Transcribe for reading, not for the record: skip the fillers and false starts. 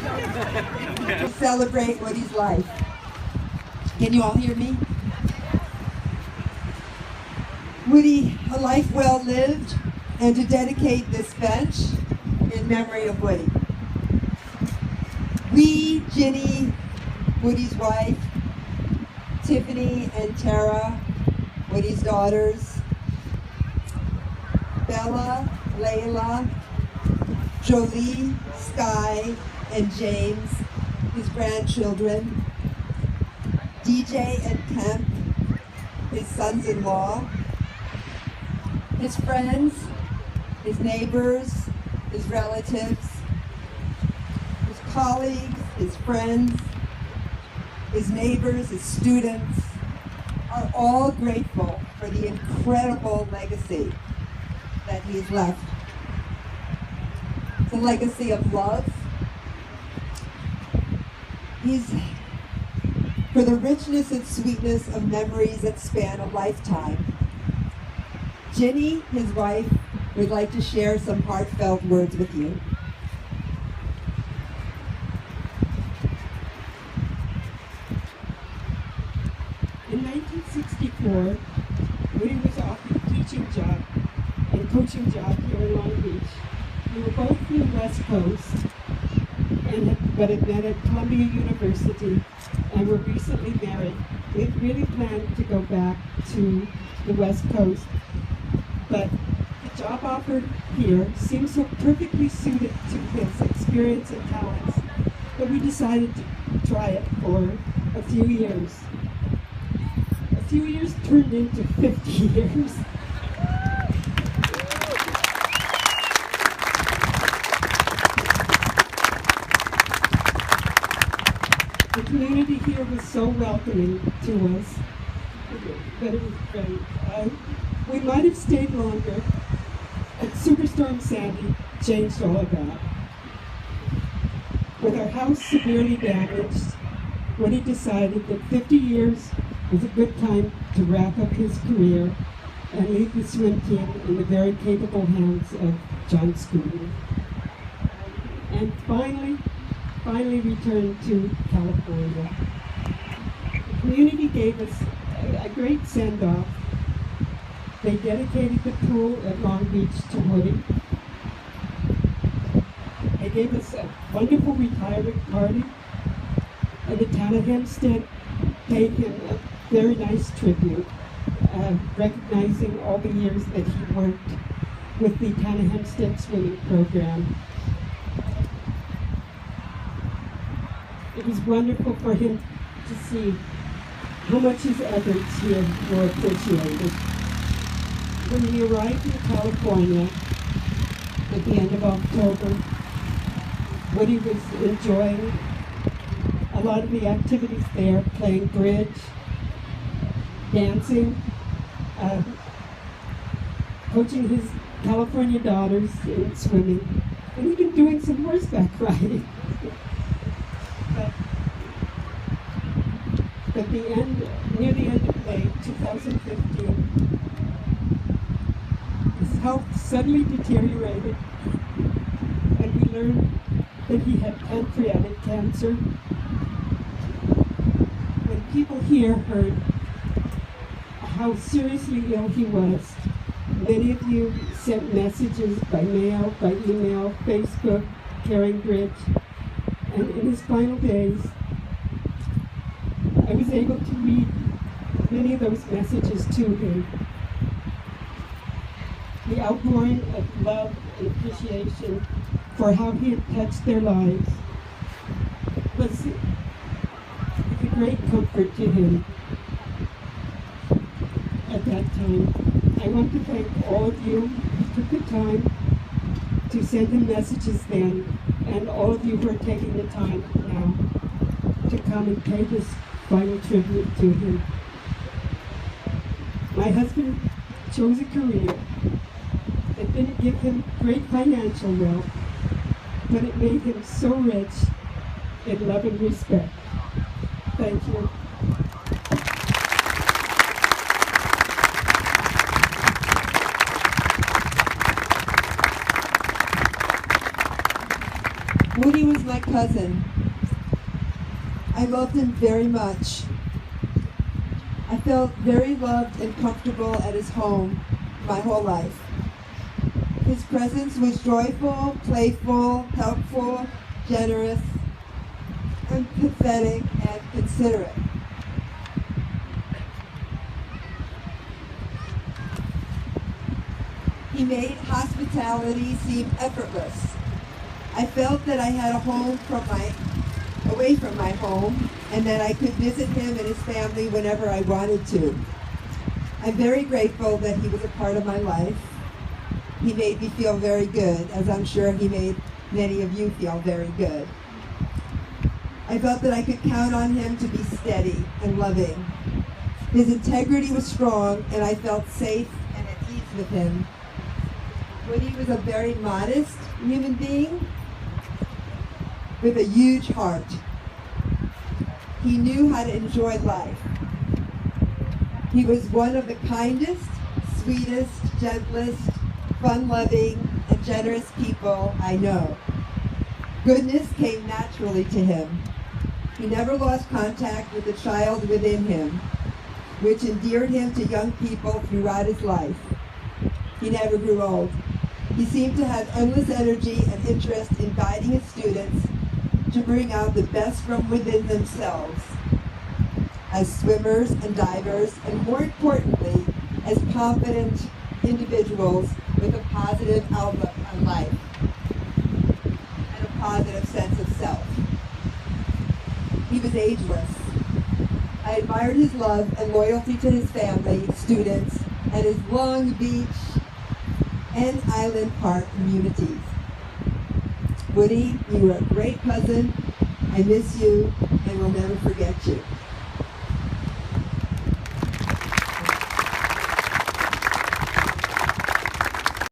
to celebrate Woody's life. Can you all hear me? Woody, a life well lived, and to dedicate this bench in memory of Woody. We, Ginny, Woody's wife, Tiffany and Tara, Woody's daughters, Bella, Layla, Jolie, Sky, and James, his grandchildren, DJ and Kemp, his sons-in-law, his friends, his neighbors, his relatives, his colleagues, his friends, his neighbors, his students, are all grateful for the incredible legacy that he's left. It's a legacy of love. He's for the richness and sweetness of memories that span a lifetime. Ginny, his wife, would like to share some heartfelt words with you. In 1964, Woody was offered a teaching job and coaching job here in Long Beach. We were both from the West Coast, but had met at Columbia University and were recently married. We had really planned to go back to the West Coast, but the job offered here seemed so perfectly suited to his experience and talents that we decided to try it for a few years. A few years turned into 50 years. The community here was so welcoming to us that it was great. We might have stayed longer, but Superstorm Sandy changed all of that. With our house severely damaged, Woody decided that 50 years was a good time to wrap up his career and leave the swim team in the very capable hands of John Scooter. And finally returned to California. The community gave us a great send-off. They dedicated the pool at Long Beach to Woody. They gave us a wonderful retirement party, and the town of Hempstead paid him a very nice tribute, recognizing all the years that he worked with the town of Hempstead swimming program. It was wonderful for him to see how much his efforts here were appreciated. When we arrived in California at the end of October, Woody was enjoying a lot of the activities there, playing bridge, dancing, coaching his California daughters in swimming, and even doing some horseback riding. But near the end of May 2015, his health suddenly deteriorated, and we learned that he had pancreatic cancer. When people here heard how seriously ill he was, many of you sent messages by mail, by email, Facebook, carrying bridge, and in his final days, I was able to read many of those messages to him. The outpouring of love and appreciation for how he had touched their lives was a great comfort to him at that time. I want to thank all of you who took the time to send him messages then, and all of you who are taking the time now to come and pay this final tribute to him. My husband chose a career that didn't give him great financial wealth, but it made him so rich in love and respect. Thank you. Woody was my cousin. I loved him very much. I felt very loved and comfortable at his home my whole life. His presence was joyful, playful, helpful, generous, empathetic, and considerate. He made hospitality seem effortless. I felt that I had a home away from my home, and that I could visit him and his family whenever I wanted to. I'm very grateful that he was a part of my life. He made me feel very good, as I'm sure he made many of you feel very good. I felt that I could count on him to be steady and loving. His integrity was strong, and I felt safe and at ease with him. Woody was a very modest human being with a huge heart. He knew how to enjoy life. He was one of the kindest, sweetest, gentlest, fun-loving, and generous people I know. Goodness came naturally to him. He never lost contact with the child within him, which endeared him to young people throughout his life. He never grew old. He seemed to have endless energy and interest in guiding his students to bring out the best from within themselves as swimmers and divers, and more importantly, as confident individuals with a positive outlook on life and a positive sense of self. He was ageless. I admired his love and loyalty to his family, students, and his Long Beach and Island Park communities. Woody, you were a great cousin. I miss you and will never forget you.